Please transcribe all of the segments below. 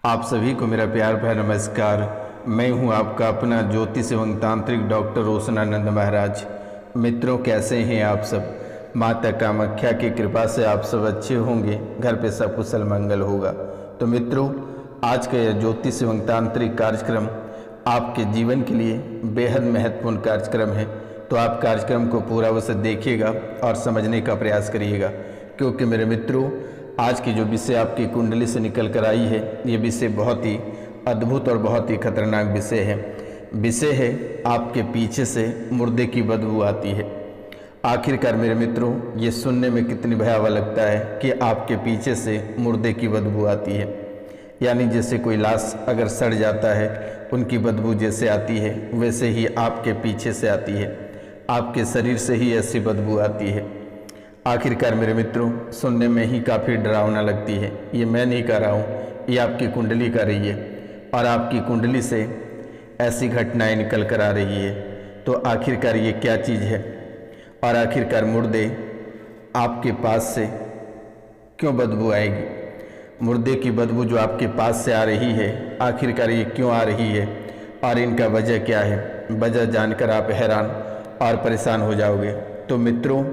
आप सभी को मेरा प्यार भरा नमस्कार। मैं हूं आपका अपना ज्योतिष एवं तांत्रिक डॉक्टर रोशनानंद महाराज। मित्रों, कैसे हैं आप सब? माता कामाख्या की कृपा से आप सब अच्छे होंगे, घर पे सब कुशल मंगल होगा। तो मित्रों, आज का यह ज्योतिष एवं तांत्रिक कार्यक्रम आपके जीवन के लिए बेहद महत्वपूर्ण कार्यक्रम है। तो आप कार्यक्रम को पूरा अवश्य देखिएगा और समझने का प्रयास करिएगा, क्योंकि मेरे मित्रों, आज की जो विषय आपकी कुंडली से निकल कर आई है, ये विषय बहुत ही अद्भुत और बहुत ही खतरनाक विषय है। विषय है आपके पीछे से मुर्दे की बदबू आती है। आखिरकार मेरे मित्रों, ये सुनने में कितनी भयावह लगता है कि आपके पीछे से मुर्दे की बदबू आती है। यानी जैसे कोई लाश अगर सड़ जाता है, उनकी बदबू जैसे आती है, वैसे ही आपके पीछे से आती है। आपके शरीर से ही ऐसी बदबू आती है। आखिरकार मेरे मित्रों, सुनने में ही काफ़ी डरावना लगती है। ये मैं नहीं कह रहा हूँ, ये आपकी कुंडली कर रही है और आपकी कुंडली से ऐसी घटनाएं निकल कर आ रही है। तो आखिरकार ये क्या चीज़ है और आखिरकार मुर्दे आपके पास से क्यों बदबू आएगी? मुर्दे की बदबू जो आपके पास से आ रही है, आखिरकार ये क्यों आ रही है और इनका वजह क्या है? वजह जानकर आप हैरान और परेशान हो जाओगे। तो मित्रों,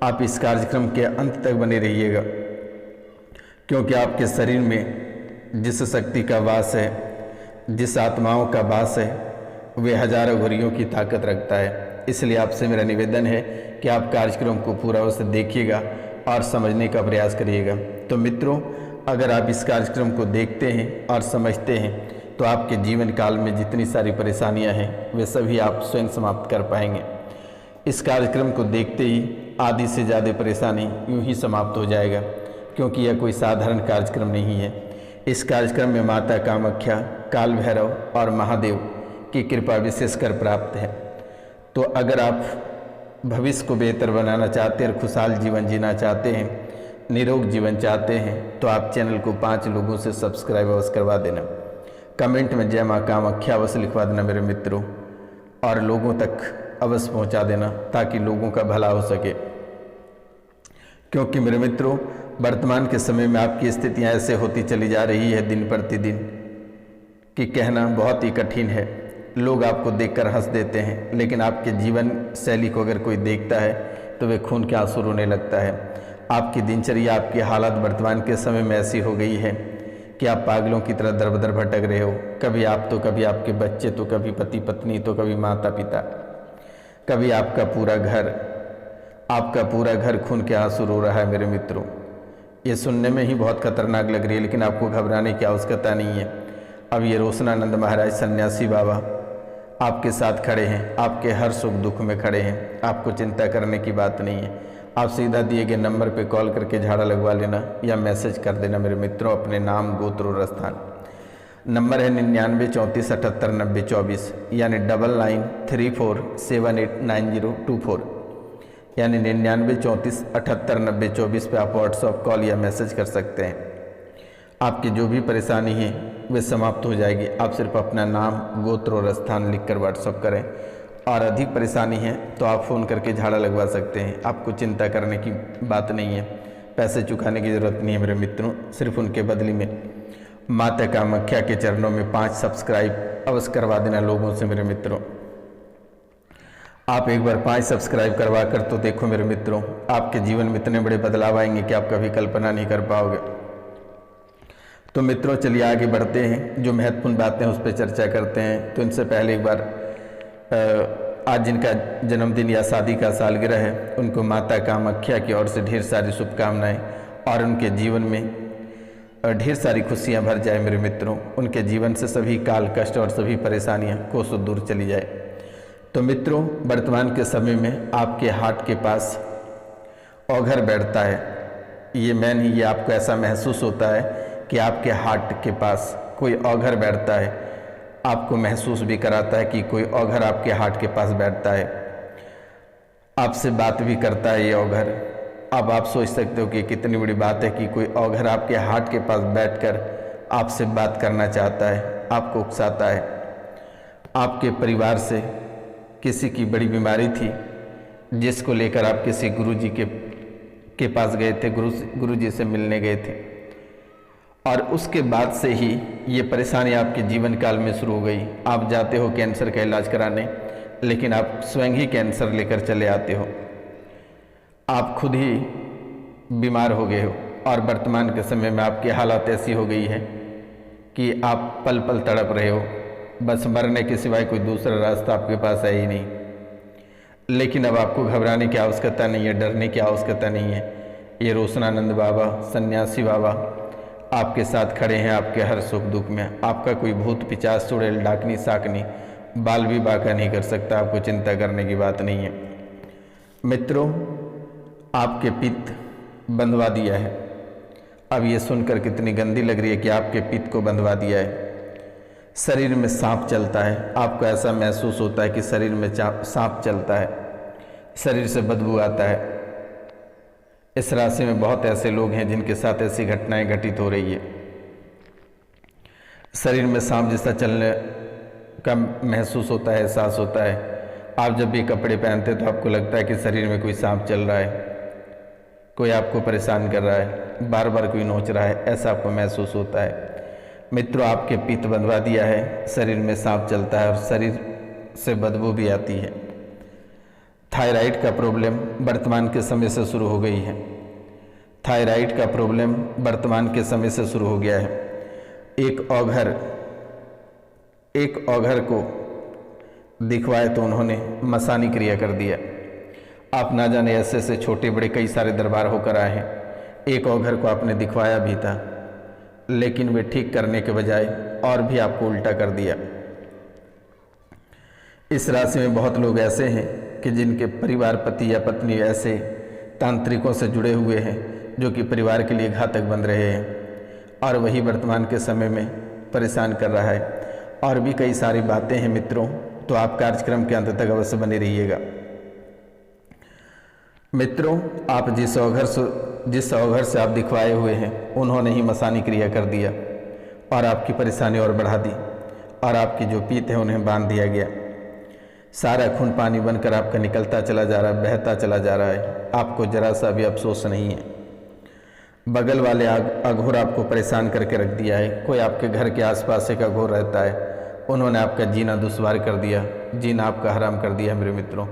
आप इस कार्यक्रम के अंत तक बने रहिएगा, क्योंकि आपके शरीर में जिस शक्ति का वास है, जिस आत्माओं का वास है, वे हजारों घड़ियों की ताकत रखता है। इसलिए आपसे मेरा निवेदन है कि आप कार्यक्रम को पूरा उसे देखिएगा और समझने का प्रयास करिएगा। तो मित्रों, अगर आप इस कार्यक्रम को देखते हैं और समझते हैं, तो आपके जीवन काल में जितनी सारी परेशानियां हैं, वे सभी आप स्वयं समाप्त कर पाएंगे। इस कार्यक्रम को देखते ही आधी से ज़्यादा परेशानी यूं ही समाप्त हो जाएगा, क्योंकि यह कोई साधारण कार्यक्रम नहीं है। इस कार्यक्रम में माता कामाख्या, काल भैरव और महादेव की कृपा विशेषकर प्राप्त है। तो अगर आप भविष्य को बेहतर बनाना चाहते हैं और खुशहाल जीवन जीना चाहते हैं, निरोग जीवन चाहते हैं, तो आप चैनल को 5 लोगों से सब्सक्राइब अवश्य करवा देना। कमेंट में जय माँ कामाख्या अवश्य लिखवा देना मेरे मित्रों, और लोगों तक अवश्य पहुंचा देना, ताकि लोगों का भला हो सके। क्योंकि मेरे मित्रों, वर्तमान के समय में आपकी स्थितियां ऐसे होती चली जा रही है दिन प्रतिदिन कि कहना बहुत ही कठिन है। लोग आपको देखकर हंस देते हैं, लेकिन आपके जीवन शैली को अगर कोई देखता है तो वे खून के आंसू रोने लगता है। आपकी दिनचर्या, आपकी हालत वर्तमान के समय में ऐसी हो गई है कि आप पागलों की तरह दर बदर भटक रहे हो। कभी आप तो कभी आपके बच्चे, तो कभी पति पत्नी, तो कभी माता पिता, कभी आपका पूरा घर खून के आंसू रो रहा है। मेरे मित्रों, ये सुनने में ही बहुत खतरनाक लग रही है, लेकिन आपको घबराने की आवश्यकता नहीं है। अब ये रोशनानंद महाराज सन्यासी बाबा आपके साथ खड़े हैं, आपके हर सुख दुख में खड़े हैं। आपको चिंता करने की बात नहीं है। आप सीधा दिए गए नंबर पे कॉल करके झाड़ा लगवा लेना या मैसेज कर देना मेरे मित्रों, अपने नाम, गोत्र और स्थान। नंबर है 99 34 78 90 24, यानी 9934789024, यानी 99 34 78 90 24 पे आप व्हाट्सअप कॉल या मैसेज कर सकते हैं। आपकी जो भी परेशानी है वे समाप्त हो जाएगी। आप सिर्फ अपना नाम, गोत्र और स्थान लिखकर व्हाट्सअप करें। और अधिक परेशानी है तो आप फ़ोन करके झाड़ा लगवा सकते हैं। आपको चिंता करने की बात नहीं है, पैसे चुकाने की ज़रूरत नहीं है मेरे मित्रों। सिर्फ उनके बदले में माता कामाख्या के चरणों में 5 सब्सक्राइब अवश्य करवा देना लोगों से मेरे मित्रों। आप एक बार 5 सब्सक्राइब करवा कर तो देखो मेरे मित्रों, आपके जीवन में इतने बड़े बदलाव आएंगे कि आप कभी कल्पना नहीं कर पाओगे। तो मित्रों, चलिए आगे बढ़ते हैं, जो महत्वपूर्ण बातें उस पर चर्चा करते हैं। तो इनसे पहले एक बार आज जिनका जन्मदिन या शादी का सालगिरह है, उनको माता कामाख्या की ओर से ढेर सारी शुभकामनाएं और उनके जीवन में ढेर सारी खुशियां भर जाए मेरे मित्रों। उनके जीवन से सभी काल कष्ट और सभी परेशानियां कोसों दूर चली जाए। तो मित्रों, वर्तमान के समय में आपके हार्ट के पास औघर बैठता है। ये मैं नहीं, ये आपको ऐसा महसूस होता है कि आपके हार्ट के पास कोई औघर बैठता है। आपको महसूस भी कराता है कि कोई औघर आपके हार्ट के पास बैठता है, आपसे बात भी करता है ये औघर। अब आप सोच सकते हो कि कितनी बड़ी बात है कि कोई औघर आपके हार्ट के पास बैठकर आपसे बात करना चाहता है, आपको उकसाता है। आपके परिवार से किसी की बड़ी बीमारी थी, जिसको लेकर आप किसी गुरुजी के पास गए थे, गुरुजी से मिलने गए थे, और उसके बाद से ही ये परेशानी आपके जीवन काल में शुरू हो गई। आप जाते हो कैंसर का इलाज कराने, लेकिन आप स्वयं ही कैंसर लेकर चले आते हो। आप खुद ही बीमार हो गए हो और वर्तमान के समय में आपकी हालत ऐसी हो गई है कि आप पल पल तड़प रहे हो, बस मरने के सिवाय कोई दूसरा रास्ता आपके पास है ही नहीं। लेकिन अब आपको घबराने की आवश्यकता नहीं है, डरने की आवश्यकता नहीं है। ये रोशनानंद बाबा, सन्यासी बाबा आपके साथ खड़े हैं आपके हर सुख दुख में। आपका कोई भूत पिचास चुड़ैल डाकनी साकनी बाल भी बाका नहीं कर सकता, आपको चिंता करने की बात नहीं है। मित्रों, आपके पित्त बंधवा दिया है। अब ये सुनकर कितनी गंदी लग रही है कि आपके पित्त को बंधवा दिया है। शरीर में सांप चलता है, आपको ऐसा महसूस होता है कि शरीर में सांप चलता है, शरीर से बदबू आता है। इस राशि में बहुत ऐसे लोग हैं जिनके साथ ऐसी घटनाएं घटित हो रही है। शरीर में सांप जैसा चलने का महसूस होता है, एहसास होता है। आप जब भी कपड़े पहनते तो आपको लगता है कि शरीर में कोई सांप चल रहा है, कोई आपको परेशान कर रहा है, बार बार कोई नोच रहा है, ऐसा आपको महसूस होता है। मित्रों, आपके पित्त बंधवा दिया है, शरीर में सांप चलता है और शरीर से बदबू भी आती है। थायराइड का प्रॉब्लम वर्तमान के समय से शुरू हो गई है। थायराइड का प्रॉब्लम वर्तमान के समय से शुरू हो गया है। एक औघर को दिखवाए तो उन्होंने मसानी क्रिया कर दिया। आप ना जाने ऐसे ऐसे छोटे बड़े कई सारे दरबार होकर आए हैं। एक औघर को आपने दिखवाया भी था, लेकिन वे ठीक करने के बजाय और भी आपको उल्टा कर दिया। इस राशि में बहुत लोग ऐसे हैं कि जिनके परिवार, पति या पत्नी ऐसे तांत्रिकों से जुड़े हुए हैं जो कि परिवार के लिए घातक बन रहे हैं, और वही वर्तमान के समय में परेशान कर रहा है। और भी कई सारी बातें हैं मित्रों, तो आप कार्यक्रम के अंत तक अवश्य बने रहिएगा। मित्रों, आप जिस औघर से आप दिखवाए हुए हैं, उन्होंने ही मसानी क्रिया कर दिया और आपकी परेशानी और बढ़ा दी, और आपकी जो पीत है उन्हें बांध दिया गया। सारा खून पानी बनकर आपका निकलता चला जा रहा है, बहता चला जा रहा है। आपको जरा सा भी अफसोस नहीं है। बगल वाले अघोर आपको परेशान करके रख दिया है। कोई आपके घर के आसपास एक अघोर रहता है, उन्होंने आपका जीना दुश्वार कर दिया, जीना आपका हराम कर दिया मेरे मित्रों,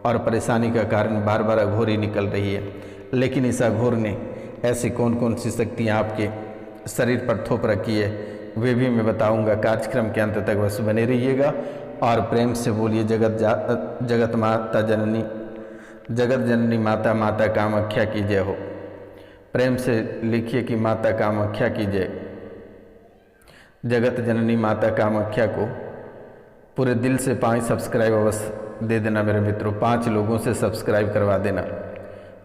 और परेशानी का कारण बार बार अघोर ही निकल रही है। लेकिन इस अघोर ने ऐसी कौन कौन सी शक्तियाँ आपके शरीर पर थोप रखी है, वे भी मैं बताऊंगा। कार्यक्रम के अंत तक बस बने रहिएगा और प्रेम से बोलिए जगत माता जननी, जगत जननी माता, माता कामाख्या की जय हो। प्रेम से लिखिए कि माता कामाख्या की जय। जगत जननी माता कामाख्या को पूरे दिल से 5 सब्सक्राइब अवश्य दे देना मेरे मित्रों। 5 लोगों से सब्सक्राइब करवा देना,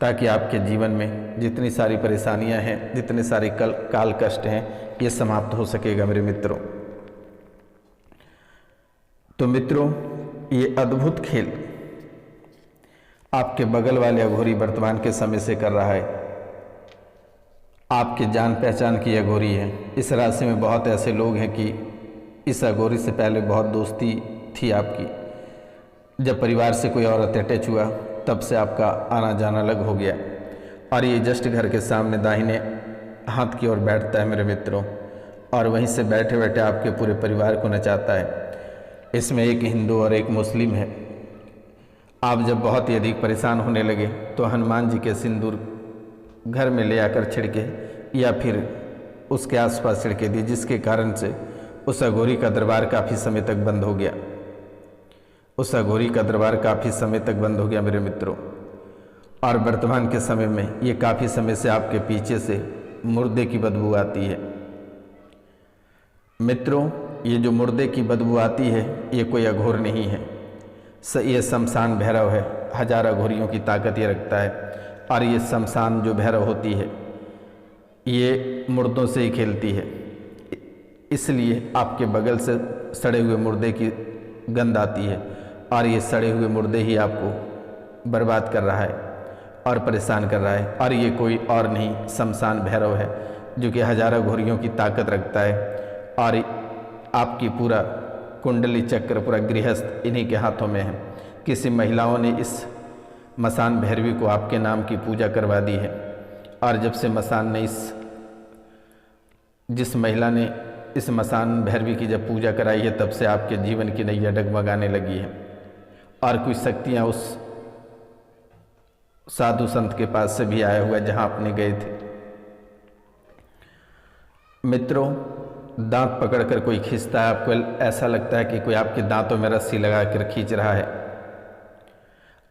ताकि आपके जीवन में जितनी सारी परेशानियां हैं, जितने सारे काल कष्ट हैं, ये समाप्त हो सकेगा मेरे मित्रों। तो मित्रों, ये अद्भुत खेल आपके बगल वाले अघोरी वर्तमान के समय से कर रहा है। आपके जान पहचान की अघोरी है। इस राशि में बहुत ऐसे लोग हैं कि इस अघोरी से पहले बहुत दोस्ती थी आपकी। जब परिवार से कोई औरत अटैच हुआ, तब से आपका आना जाना अलग हो गया, और ये जस्ट घर के सामने दाहिने हाथ की ओर बैठता है मेरे मित्रों, और वहीं से बैठे बैठे आपके पूरे परिवार को नचाता है। इसमें एक हिंदू और एक मुस्लिम है। आप जब बहुत ही अधिक परेशान होने लगे तो हनुमान जी के सिंदूर घर में ले आकर छिड़के या फिर उसके आसपास छिड़के दिए, जिसके कारण से उस अघोरी का दरबार काफ़ी समय तक बंद हो गया। उस अघोरी का दरबार काफ़ी समय तक बंद हो गया मेरे मित्रों। और वर्तमान के समय में ये काफ़ी समय से आपके पीछे से मुर्दे की बदबू आती है। मित्रों, ये जो मुर्दे की बदबू आती है, ये कोई अघोर नहीं है, ये शमशान भैरव है। 1000 अघोरियों की ताकत ये रखता है, और ये शमशान जो भैरव होती है, ये मुर्दों से ही खेलती है। इसलिए आपके बगल से सड़े हुए मुर्दे की गंध आती है, और ये सड़े हुए मुर्दे ही आपको बर्बाद कर रहा है और परेशान कर रहा है। और ये कोई और नहीं, शमशान भैरव है, जो कि 1000 अघोरियों की ताकत रखता है। और आपकी पूरा कुंडली चक्र, पूरा गृहस्थ इन्हीं के हाथों में है। किसी महिलाओं ने इस मसान भैरवी को आपके नाम की पूजा करवा दी है, और जब से मसान ने इस जिस महिला ने इस मसान भैरवी की जब पूजा कराई है तब से आपके जीवन की नैया डगमगाने लगी है और कुछ शक्तियाँ उस साधु संत के पास से भी आया हुआ जहाँ आपने गए थे। मित्रों, दांत पकड़कर कोई खींचता है, आपको ऐसा लगता है कि कोई आपके दांतों में रस्सी लगा कर खींच रहा है।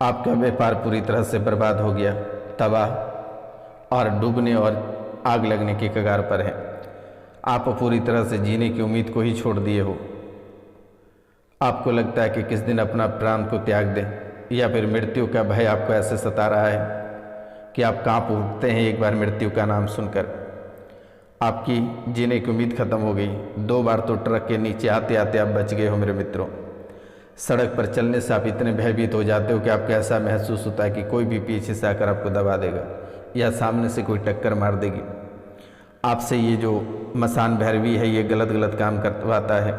आपका व्यापार पूरी तरह से बर्बाद हो गया, तबाह और डूबने और आग लगने की कगार पर है। आप पूरी तरह से जीने की उम्मीद को ही छोड़ दिए हो। आपको लगता है कि किस दिन अपना प्राण को त्याग दें, या फिर मृत्यु का भय आपको ऐसे सता रहा है कि आप कांप उठते हैं एक बार मृत्यु का नाम सुनकर। आपकी जीने की उम्मीद खत्म हो गई। 2 बार तो ट्रक के नीचे आते आते आप बच गए हो मेरे मित्रों। सड़क पर चलने से आप इतने भयभीत हो जाते हो कि आपको ऐसा महसूस होता है कि कोई भी पीछे से आकर आपको दबा देगा या सामने से कोई टक्कर मार देगी। आपसे ये जो मसान भैरवी है ये गलत काम करवाता है,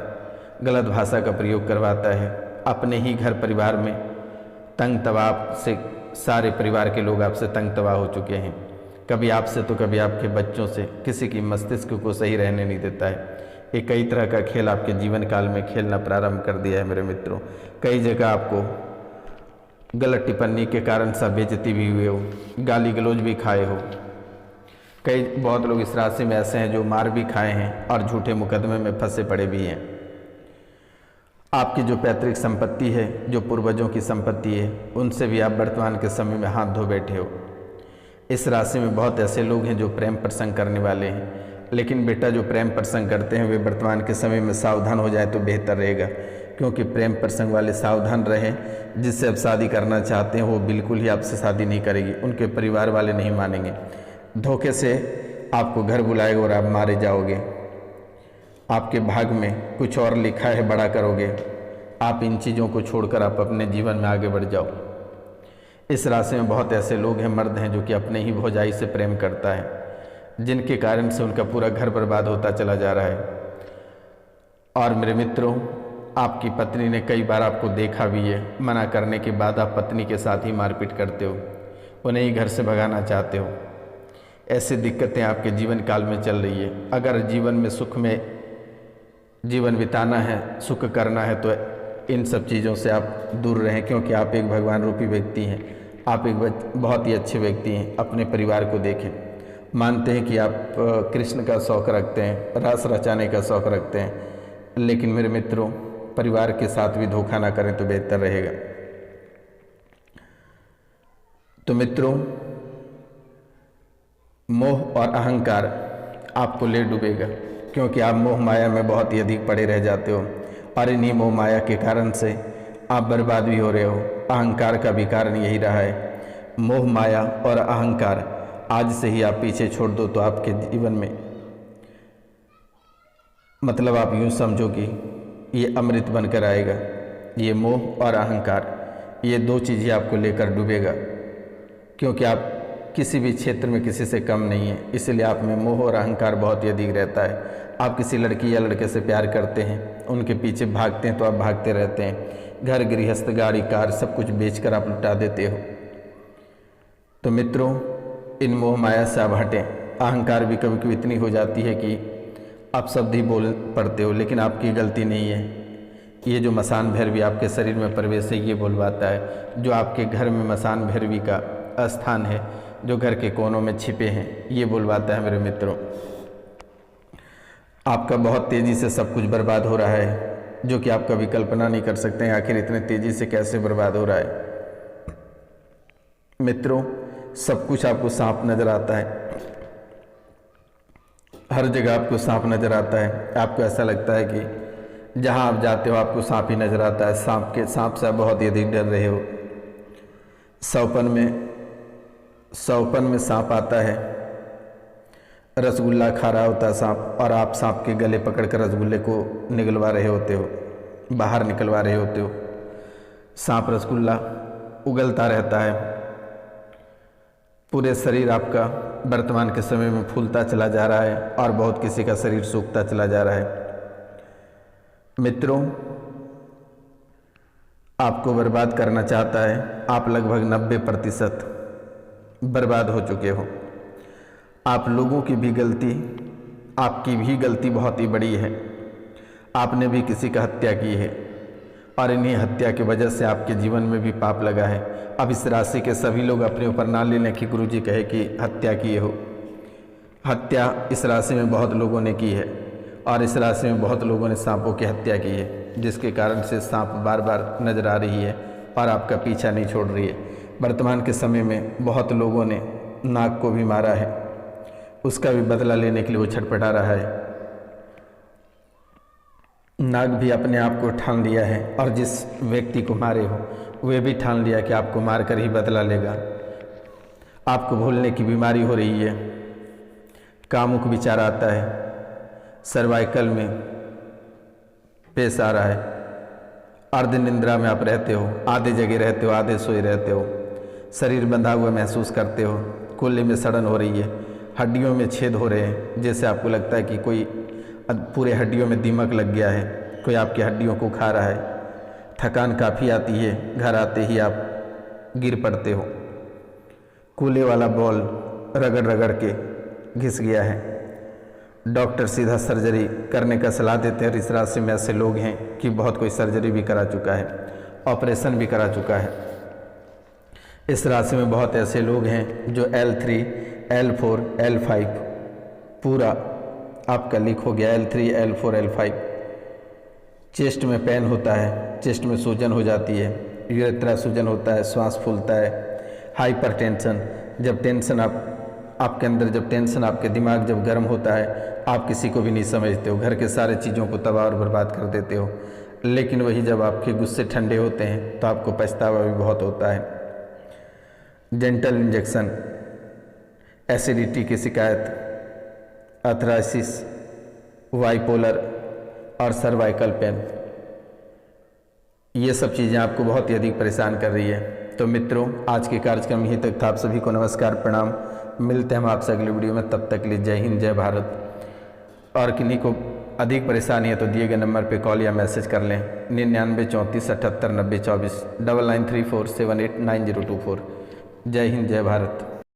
गलत भाषा का प्रयोग करवाता है। अपने ही घर परिवार में तंग तबाह से सारे परिवार के लोग आपसे तंग तबाह हो चुके हैं। कभी आपसे तो कभी आपके बच्चों से, किसी की मस्तिष्क को सही रहने नहीं देता है। ये कई तरह का खेल आपके जीवन काल में खेलना प्रारंभ कर दिया है मेरे मित्रों। कई जगह आपको गलत टिप्पणी के कारण सब बेइज्जती भी हुए हो, गाली गलौज भी खाए हो। बहुत लोग इस राशि में ऐसे हैं जो मार भी खाए हैं और झूठे मुकदमे में फंसे पड़े भी हैं। आपकी जो पैतृक संपत्ति है, जो पूर्वजों की संपत्ति है, उनसे भी आप वर्तमान के समय में हाथ धो बैठे हो। इस राशि में बहुत ऐसे लोग हैं जो प्रेम प्रसंग करने वाले हैं, लेकिन बेटा जो प्रेम प्रसंग करते हैं वे वर्तमान के समय में सावधान हो जाए तो बेहतर रहेगा, क्योंकि प्रेम प्रसंग वाले सावधान रहें। जिससे आप शादी करना चाहते हैं वो बिल्कुल ही आपसे शादी नहीं करेगी, उनके परिवार वाले नहीं मानेंगे। धोखे से आपको घर बुलाएगा और आप मारे जाओगे। आपके भाग में कुछ और लिखा है, बड़ा करोगे। आप इन चीज़ों को छोड़कर आप अपने जीवन में आगे बढ़ जाओ। इस राशि में बहुत ऐसे लोग हैं, मर्द हैं, जो कि अपने ही भौजाई से प्रेम करता है, जिनके कारण से उनका पूरा घर बर्बाद होता चला जा रहा है। और मेरे मित्रों, आपकी पत्नी ने कई बार आपको देखा भी है, मना करने के बाद आप पत्नी के साथ ही मारपीट करते हो, उन्हें ही घर से भगाना चाहते हो। ऐसी दिक्कतें आपके जीवन काल में चल रही है। अगर जीवन में सुख में जीवन बिताना है, सुख करना है, तो इन सब चीज़ों से आप दूर रहें, क्योंकि आप एक भगवान रूपी व्यक्ति हैं। आप एक बहुत ही अच्छे व्यक्ति हैं। अपने परिवार को देखें। मानते हैं कि आप कृष्ण का शौक़ रखते हैं, रस रचाने का शौक़ रखते हैं, लेकिन मेरे मित्रों, परिवार के साथ भी धोखा ना करें तो बेहतर रहेगा। तो मित्रों, मोह और अहंकार आपको ले डूबेगा, क्योंकि आप मोह माया में बहुत ही अधिक पड़े रह जाते हो, और इन्हीं मोह माया के कारण से आप बर्बाद भी हो रहे हो। अहंकार का भी कारण यही रहा है। मोह माया और अहंकार आज से ही आप पीछे छोड़ दो तो आपके जीवन में, मतलब आप यूँ समझो कि ये अमृत बनकर आएगा। ये मोह और अहंकार, ये 2 चीज़ें आपको लेकर डूबेगा, क्योंकि आप किसी भी क्षेत्र में किसी से कम नहीं है। इसलिए आप में मोह और अहंकार बहुत ही अधिक रहता है। आप किसी लड़की या लड़के से प्यार करते हैं, उनके पीछे भागते हैं तो आप भागते रहते हैं। घर गृहस्थ, गाड़ी कार सब कुछ बेचकर आप लुटा देते हो। तो मित्रों, इन मोह माया से आप हटें। अहंकार भी कभी कभी इतनी हो जाती है कि आप शब्द ही बोल पड़ते हो, लेकिन आपकी गलती नहीं है। ये जो मसान भैरवी आपके शरीर में प्रवेश है ये बोलवाता है। जो आपके घर में मसान भैरवी का स्थान है, जो घर के कोनों में छिपे हैं, ये बोलवाता है मेरे मित्रों। आपका बहुत तेज़ी से सब कुछ बर्बाद हो रहा है, जो कि आप कभी कल्पना नहीं कर सकते हैं आखिर इतने तेज़ी से कैसे बर्बाद हो रहा है। मित्रों, सब कुछ आपको सांप नज़र आता है, हर जगह आपको सांप नज़र आता है। आपको ऐसा लगता है कि जहां आप जाते हो आपको सांप ही नज़र आता है। सांप से आप बहुत ही अधिक डर रहे हो। सौपन में सांप आता है, रसगुल्ला खा रहा होता है सांप, और आप सांप के गले पकड़कर रसगुल्ले को निकलवा रहे होते हो, बाहर निकलवा रहे होते हो। सांप रसगुल्ला उगलता रहता है। पूरे शरीर आपका वर्तमान के समय में फूलता चला जा रहा है, और बहुत किसी का शरीर सूखता चला जा रहा है। मित्रों, आपको बर्बाद करना चाहता है। आप लगभग 90% बर्बाद हो चुके हो। आप लोगों की भी गलती आपकी भी गलती बहुत ही बड़ी है, आपने भी किसी का हत्या की है और इन्हीं हत्या की वजह से आपके जीवन में भी पाप लगा है। अब इस राशि के सभी लोग अपने ऊपर ना ले लें कि गुरुजी कहे कि हत्या किए हो। हत्या इस राशि में बहुत लोगों ने की है और इस राशि में बहुत लोगों ने सांपों की हत्या की है, जिसके कारण से सांप बार बार नजर आ रही है और आपका पीछा नहीं छोड़ रही है। वर्तमान के समय में बहुत लोगों ने नाग को भी मारा है, उसका भी बदला लेने के लिए वो छटपटा रहा है। नाग भी अपने आप को ठान लिया है और जिस व्यक्ति को मारे हो वे भी ठान लिया कि आपको मारकर ही बदला लेगा। आपको भूलने की बीमारी हो रही है, कामुक विचार आता है, सर्वाइकल में पेश आ रहा है, अर्ध निंद्रा में आप रहते हो, आधे जगह रहते हो, आधे सोए रहते हो, शरीर बंधा हुआ महसूस करते हो, कुल्ले में सड़न हो रही है, हड्डियों में छेद हो रहे हैं, जैसे आपको लगता है कि कोई पूरे हड्डियों में दीमक लग गया है, कोई आपकी हड्डियों को खा रहा है। थकान काफ़ी आती है, घर आते ही आप गिर पड़ते हो, कूले वाला बॉल रगड़ रगड़ के घिस गया है। डॉक्टर सीधा सर्जरी करने का सलाह देते हैं। इस राशि में ऐसे लोग हैं कि बहुत कोई सर्जरी भी करा चुका है, ऑपरेशन भी करा चुका है। इस राशि में बहुत ऐसे लोग हैं जो L3, L4, L5 पूरा आपका लीक हो गया। L3, L4, L5 चेस्ट में पेन होता है, चेस्ट में सूजन हो जाती है, यूरेथ्रा सूजन होता है, श्वास फूलता है, हाइपर टेंशन। जब टेंशन आपके अंदर जब टेंशन आपके दिमाग जब गर्म होता है, आप किसी को भी नहीं समझते हो, घर के सारे चीज़ों को तबाह और बर्बाद कर देते हो। लेकिन वही जब आपके गुस्से ठंडे होते हैं तो आपको पछतावा भी बहुत होता है। डेंटल इंजेक्शन, एसिडिटी की शिकायत, अर्थराइसिस, बाइपोलर और सर्वाइकल पेन, ये सब चीज़ें आपको बहुत ही अधिक परेशान कर रही है। तो मित्रों, आज के कार्यक्रम यहीं तक था। आप सभी को नमस्कार, प्रणाम। मिलते हैं हम आपसे अगली वीडियो में, तब तक के लिए जय हिंद, जय भारत। और किन्हीं को अधिक परेशानी है तो दिए गए नंबर पे कॉल या मैसेज कर लें 99 34 78 90 24 9934 78 9024। जय हिंद, जय भारत।